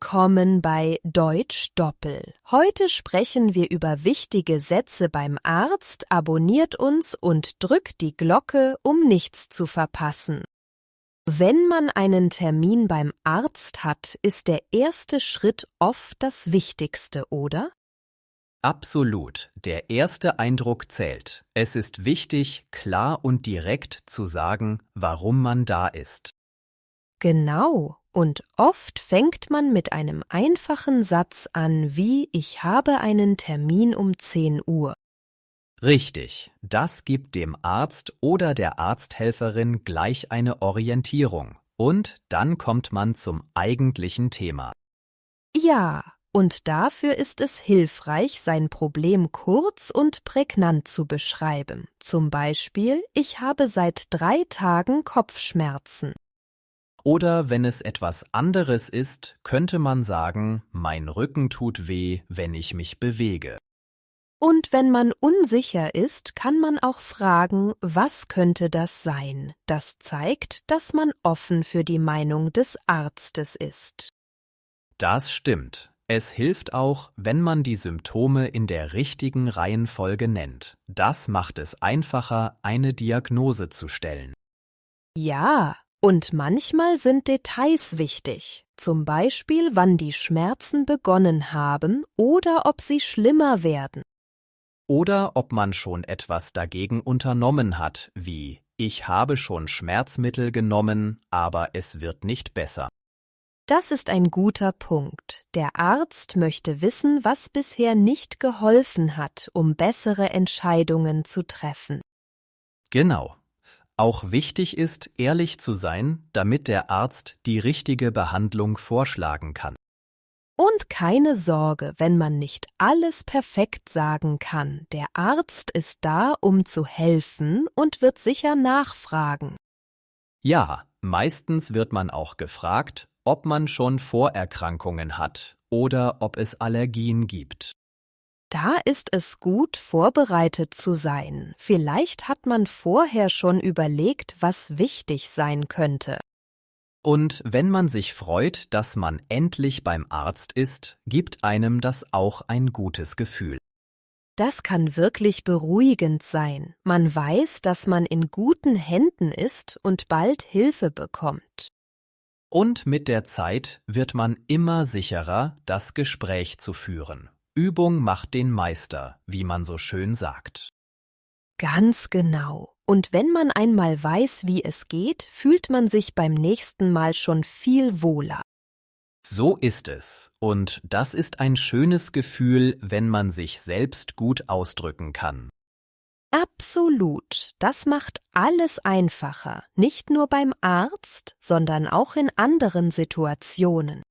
Willkommen bei Deutsch Doppel. Heute sprechen wir über wichtige Sätze beim Arzt. Abonniert uns und drückt die Glocke, um nichts zu verpassen. Wenn man einen Termin beim Arzt hat, ist der erste Schritt oft das Wichtigste, oder? Absolut. Der erste Eindruck zählt. Es ist wichtig, klar und direkt zu sagen, warum man da ist. Genau. Und oft fängt man mit einem einfachen Satz an wie „Ich habe einen Termin um 10 Uhr“. Richtig. Das gibt dem Arzt oder der Arzthelferin gleich eine Orientierung. Und dann kommt man zum eigentlichen Thema. Ja, und dafür ist es hilfreich, sein Problem kurz und prägnant zu beschreiben. Zum Beispiel: Ich habe seit 3 Tagen Kopfschmerzen. Oder wenn es etwas anderes ist, könnte man sagen, mein Rücken tut weh, wenn ich mich bewege. Und wenn man unsicher ist, kann man auch fragen, was könnte das sein? Das zeigt, dass man offen für die Meinung des Arztes ist. Das stimmt. Es hilft auch, wenn man die Symptome in der richtigen Reihenfolge nennt. Das macht es einfacher, eine Diagnose zu stellen. Ja, und manchmal sind Details wichtig, zum Beispiel wann die Schmerzen begonnen haben oder ob sie schlimmer werden. Oder ob man schon etwas dagegen unternommen hat, wie ich habe schon Schmerzmittel genommen, aber es wird nicht besser. Das ist ein guter Punkt. Der Arzt möchte wissen, was bisher nicht geholfen hat, um bessere Entscheidungen zu treffen. Genau. Auch wichtig ist, ehrlich zu sein, damit der Arzt die richtige Behandlung vorschlagen kann. Und keine Sorge, wenn man nicht alles perfekt sagen kann. Der Arzt ist da, um zu helfen und wird sicher nachfragen. Ja, meistens wird man auch gefragt, ob man schon Vorerkrankungen hat oder ob es Allergien gibt. Da ist es gut, vorbereitet zu sein. Vielleicht hat man vorher schon überlegt, was wichtig sein könnte. Und wenn man sich freut, dass man endlich beim Arzt ist, gibt einem das auch ein gutes Gefühl. Das kann wirklich beruhigend sein. Man weiß, dass man in guten Händen ist und bald Hilfe bekommt. Und mit der Zeit wird man immer sicherer, das Gespräch zu führen. Übung macht den Meister, wie man so schön sagt. Ganz genau. Und wenn man einmal weiß, wie es geht, fühlt man sich beim nächsten Mal schon viel wohler. So ist es. Und das ist ein schönes Gefühl, wenn man sich selbst gut ausdrücken kann. Absolut. Das macht alles einfacher. Nicht nur beim Arzt, sondern auch in anderen Situationen.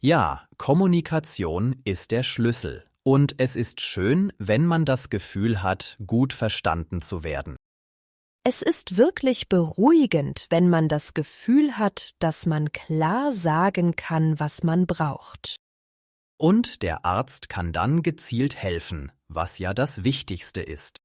Ja, Kommunikation ist der Schlüssel. Und es ist schön, wenn man das Gefühl hat, gut verstanden zu werden. Es ist wirklich beruhigend, wenn man das Gefühl hat, dass man klar sagen kann, was man braucht. Und der Arzt kann dann gezielt helfen, was ja das Wichtigste ist.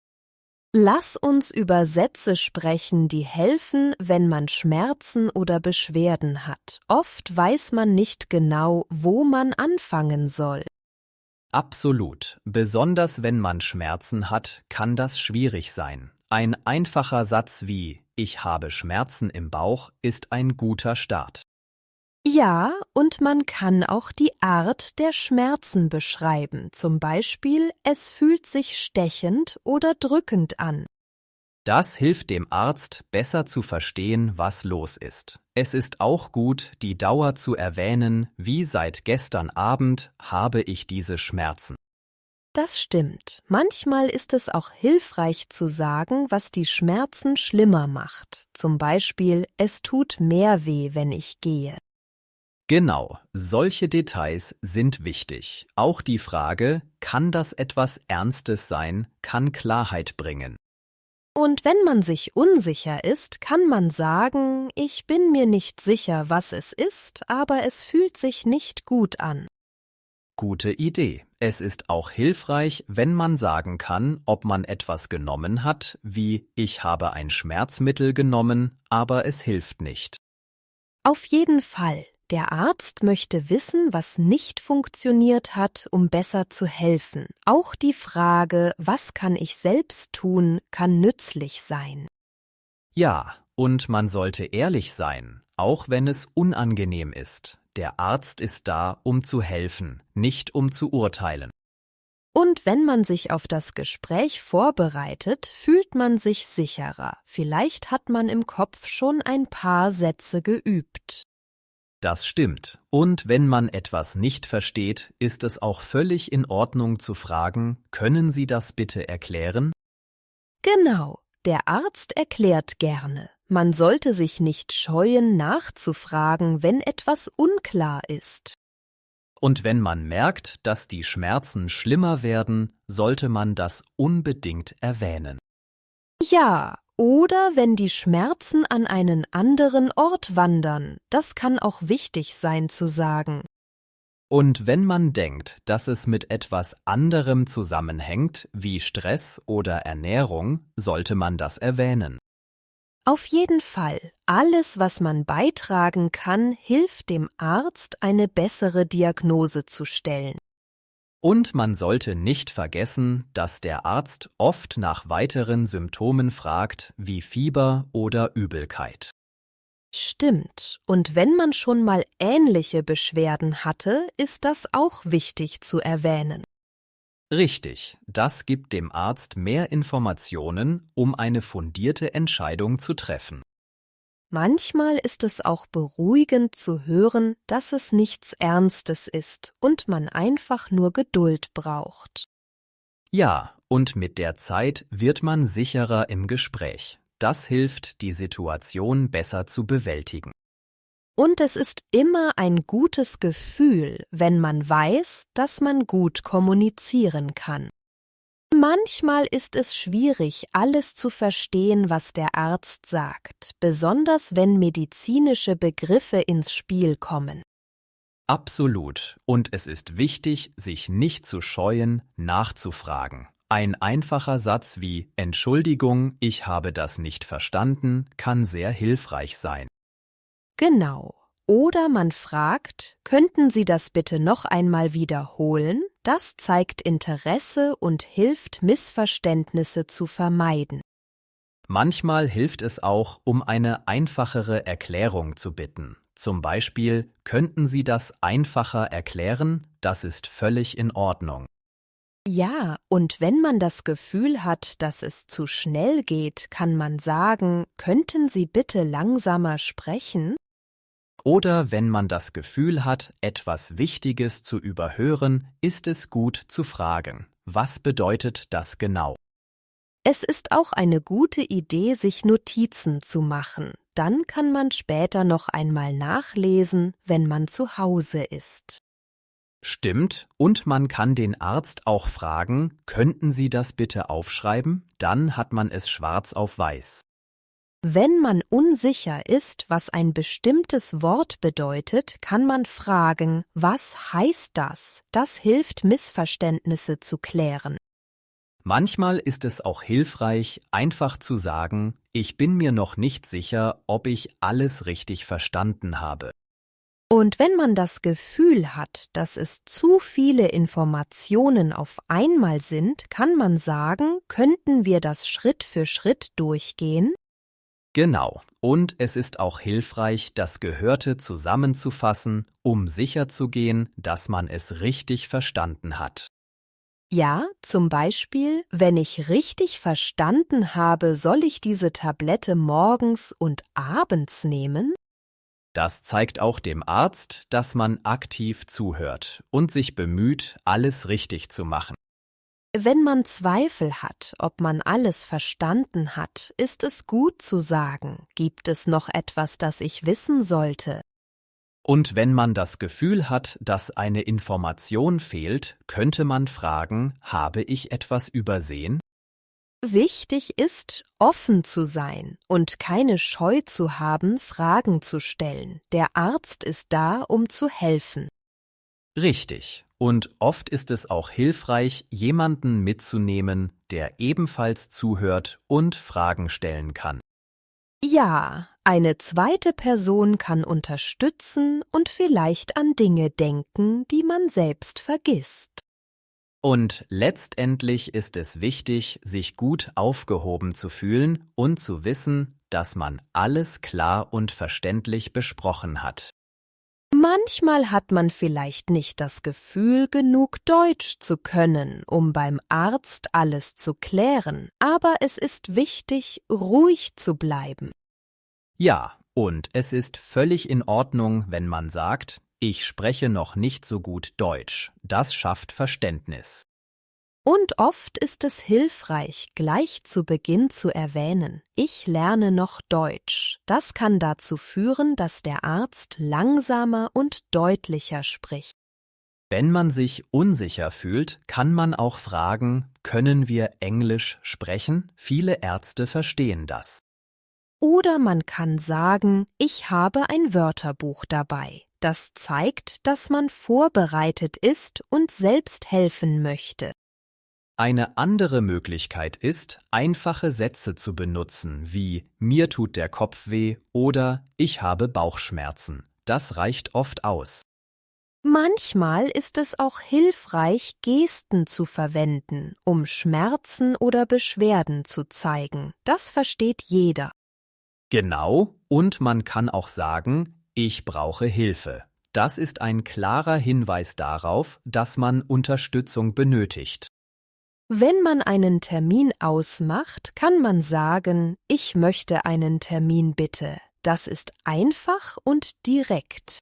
Lass uns über Sätze sprechen, die helfen, wenn man Schmerzen oder Beschwerden hat. Oft weiß man nicht genau, wo man anfangen soll. Absolut. Besonders wenn man Schmerzen hat, kann das schwierig sein. Ein einfacher Satz wie „Ich habe Schmerzen im Bauch“ ist ein guter Start. Ja, und man kann auch die Art der Schmerzen beschreiben. Zum Beispiel: Es fühlt sich stechend oder drückend an. Das hilft dem Arzt, besser zu verstehen, was los ist. Es ist auch gut, die Dauer zu erwähnen, wie seit gestern Abend habe ich diese Schmerzen. Das stimmt. Manchmal ist es auch hilfreich zu sagen, was die Schmerzen schlimmer macht. Zum Beispiel: Es tut mehr weh, wenn ich gehe. Genau, solche Details sind wichtig. Auch die Frage, kann das etwas Ernstes sein, kann Klarheit bringen. Und wenn man sich unsicher ist, kann man sagen: Ich bin mir nicht sicher, was es ist, aber es fühlt sich nicht gut an. Gute Idee. Es ist auch hilfreich, wenn man sagen kann, ob man etwas genommen hat, wie „Ich habe ein Schmerzmittel genommen, aber es hilft nicht“. Auf jeden Fall. Der Arzt möchte wissen, was nicht funktioniert hat, um besser zu helfen. Auch die Frage, was kann ich selbst tun, kann nützlich sein. Ja, und man sollte ehrlich sein, auch wenn es unangenehm ist. Der Arzt ist da, um zu helfen, nicht um zu urteilen. Und wenn man sich auf das Gespräch vorbereitet, fühlt man sich sicherer. Vielleicht hat man im Kopf schon ein paar Sätze geübt. Das stimmt. Und wenn man etwas nicht versteht, ist es auch völlig in Ordnung zu fragen, können Sie das bitte erklären? Genau, der Arzt erklärt gerne. Man sollte sich nicht scheuen, nachzufragen, wenn etwas unklar ist. Und wenn man merkt, dass die Schmerzen schlimmer werden, sollte man das unbedingt erwähnen. Ja, oder wenn die Schmerzen an einen anderen Ort wandern, das kann auch wichtig sein zu sagen. Und wenn man denkt, dass es mit etwas anderem zusammenhängt, wie Stress oder Ernährung, sollte man das erwähnen. Auf jeden Fall, alles, was man beitragen kann, hilft dem Arzt, eine bessere Diagnose zu stellen. Und man sollte nicht vergessen, dass der Arzt oft nach weiteren Symptomen fragt, wie Fieber oder Übelkeit. Stimmt, und wenn man schon mal ähnliche Beschwerden hatte, ist das auch wichtig zu erwähnen. Richtig, das gibt dem Arzt mehr Informationen, um eine fundierte Entscheidung zu treffen. Manchmal ist es auch beruhigend zu hören, dass es nichts Ernstes ist und man einfach nur Geduld braucht. Ja, und mit der Zeit wird man sicherer im Gespräch. Das hilft, die Situation besser zu bewältigen. Und es ist immer ein gutes Gefühl, wenn man weiß, dass man gut kommunizieren kann. Manchmal ist es schwierig, alles zu verstehen, was der Arzt sagt, besonders wenn medizinische Begriffe ins Spiel kommen. Absolut. Und es ist wichtig, sich nicht zu scheuen, nachzufragen. Ein einfacher Satz wie „Entschuldigung, ich habe das nicht verstanden“ kann sehr hilfreich sein. Genau. Oder man fragt, könnten Sie das bitte noch einmal wiederholen? Das zeigt Interesse und hilft, Missverständnisse zu vermeiden. Manchmal hilft es auch, um eine einfachere Erklärung zu bitten. Zum Beispiel, könnten Sie das einfacher erklären? Das ist völlig in Ordnung. Ja, und wenn man das Gefühl hat, dass es zu schnell geht, kann man sagen, könnten Sie bitte langsamer sprechen? Oder wenn man das Gefühl hat, etwas Wichtiges zu überhören, ist es gut zu fragen, was bedeutet das genau? Es ist auch eine gute Idee, sich Notizen zu machen. Dann kann man später noch einmal nachlesen, wenn man zu Hause ist. Stimmt, und man kann den Arzt auch fragen, könnten Sie das bitte aufschreiben? Dann hat man es schwarz auf weiß. Wenn man unsicher ist, was ein bestimmtes Wort bedeutet, kann man fragen, was heißt das? Das hilft, Missverständnisse zu klären. Manchmal ist es auch hilfreich, einfach zu sagen, ich bin mir noch nicht sicher, ob ich alles richtig verstanden habe. Und wenn man das Gefühl hat, dass es zu viele Informationen auf einmal sind, kann man sagen, könnten wir das Schritt für Schritt durchgehen? Genau, und es ist auch hilfreich, das Gehörte zusammenzufassen, um sicherzugehen, dass man es richtig verstanden hat. Ja, zum Beispiel, wenn ich richtig verstanden habe, soll ich diese Tablette morgens und abends nehmen? Das zeigt auch dem Arzt, dass man aktiv zuhört und sich bemüht, alles richtig zu machen. Wenn man Zweifel hat, ob man alles verstanden hat, ist es gut zu sagen, gibt es noch etwas, das ich wissen sollte? Und wenn man das Gefühl hat, dass eine Information fehlt, könnte man fragen, habe ich etwas übersehen? Wichtig ist, offen zu sein und keine Scheu zu haben, Fragen zu stellen. Der Arzt ist da, um zu helfen. Richtig. Und oft ist es auch hilfreich, jemanden mitzunehmen, der ebenfalls zuhört und Fragen stellen kann. Ja, Eine zweite Person kann unterstützen und vielleicht an Dinge denken, die man selbst vergisst. Und letztendlich ist es wichtig, sich gut aufgehoben zu fühlen und zu wissen, dass man alles klar und verständlich besprochen hat. Manchmal hat man vielleicht nicht das Gefühl, genug Deutsch zu können, um beim Arzt alles zu klären, aber es ist wichtig, ruhig zu bleiben. Ja, und es ist völlig in Ordnung, wenn man sagt, ich spreche noch nicht so gut Deutsch. Das schafft Verständnis. Und oft ist es hilfreich, gleich zu Beginn zu erwähnen, ich lerne noch Deutsch. Das kann dazu führen, dass der Arzt langsamer und deutlicher spricht. Wenn man sich unsicher fühlt, kann man auch fragen, können wir Englisch sprechen? Viele Ärzte verstehen das. Oder man kann sagen, ich habe ein Wörterbuch dabei. Das zeigt, dass man vorbereitet ist und selbst helfen möchte. Eine andere Möglichkeit ist, einfache Sätze zu benutzen, wie mir tut der Kopf weh oder ich habe Bauchschmerzen. Das reicht oft aus. Manchmal ist es auch hilfreich, Gesten zu verwenden, um Schmerzen oder Beschwerden zu zeigen. Das versteht jeder. Genau, und man kann auch sagen, ich brauche Hilfe. Das ist ein klarer Hinweis darauf, dass man Unterstützung benötigt. Wenn man einen Termin ausmacht, kann man sagen, ich möchte einen Termin bitte. Das ist einfach und direkt.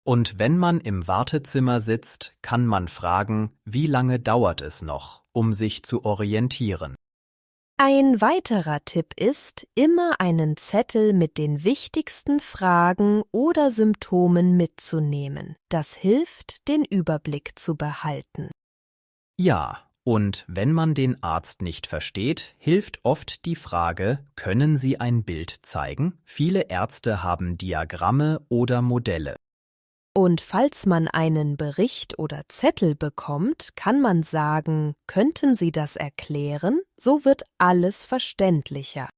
Und wenn man im Wartezimmer sitzt, kann man fragen, wie lange dauert es noch, um sich zu orientieren. Ein weiterer Tipp ist, immer einen Zettel mit den wichtigsten Fragen oder Symptomen mitzunehmen. Das hilft, den Überblick zu behalten. Ja, und wenn man den Arzt nicht versteht, hilft oft die Frage, können Sie ein Bild zeigen? Viele Ärzte haben Diagramme oder Modelle. Und falls man einen Bericht oder Zettel bekommt, kann man sagen, könnten Sie das erklären? So wird alles verständlicher.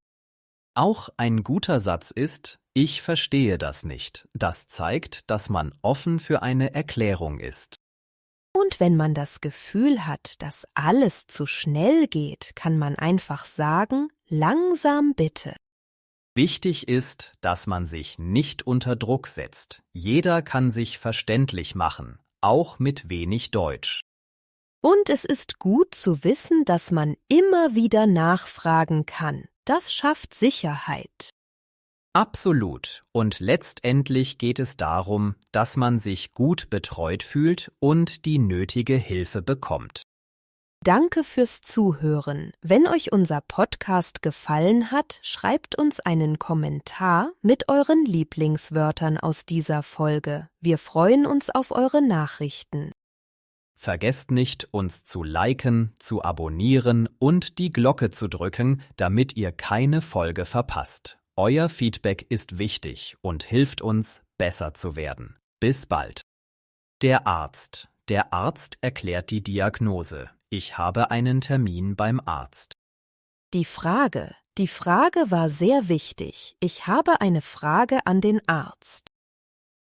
Auch ein guter Satz ist, ich verstehe das nicht. Das zeigt, dass man offen für eine Erklärung ist. Und wenn man das Gefühl hat, dass alles zu schnell geht, kann man einfach sagen, langsam bitte. Wichtig ist, dass man sich nicht unter Druck setzt. Jeder kann sich verständlich machen, auch mit wenig Deutsch. Und es ist gut zu wissen, dass man immer wieder nachfragen kann. Das schafft Sicherheit. Absolut. Und letztendlich geht es darum, dass man sich gut betreut fühlt und die nötige Hilfe bekommt. Danke fürs Zuhören. Wenn euch unser Podcast gefallen hat, schreibt uns einen Kommentar mit euren Lieblingswörtern aus dieser Folge. Wir freuen uns auf eure Nachrichten. Vergesst nicht, uns zu liken, zu abonnieren und die Glocke zu drücken, damit ihr keine Folge verpasst. Euer Feedback ist wichtig und hilft uns, besser zu werden. Bis bald. Der Arzt. Der Arzt erklärt die Diagnose. Ich habe einen Termin beim Arzt. Die Frage war sehr wichtig. Ich habe eine Frage an den Arzt.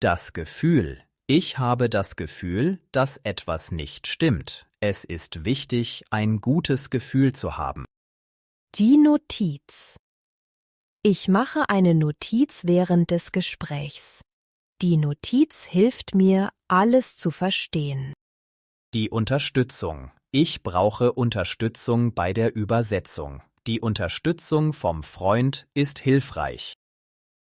Das Gefühl. Ich habe das Gefühl, dass etwas nicht stimmt. Es ist wichtig, ein gutes Gefühl zu haben. Die Notiz. Ich mache eine Notiz während des Gesprächs. Die Notiz hilft mir, alles zu verstehen. Die Unterstützung. Ich brauche Unterstützung bei der Übersetzung. Die Unterstützung vom Freund ist hilfreich.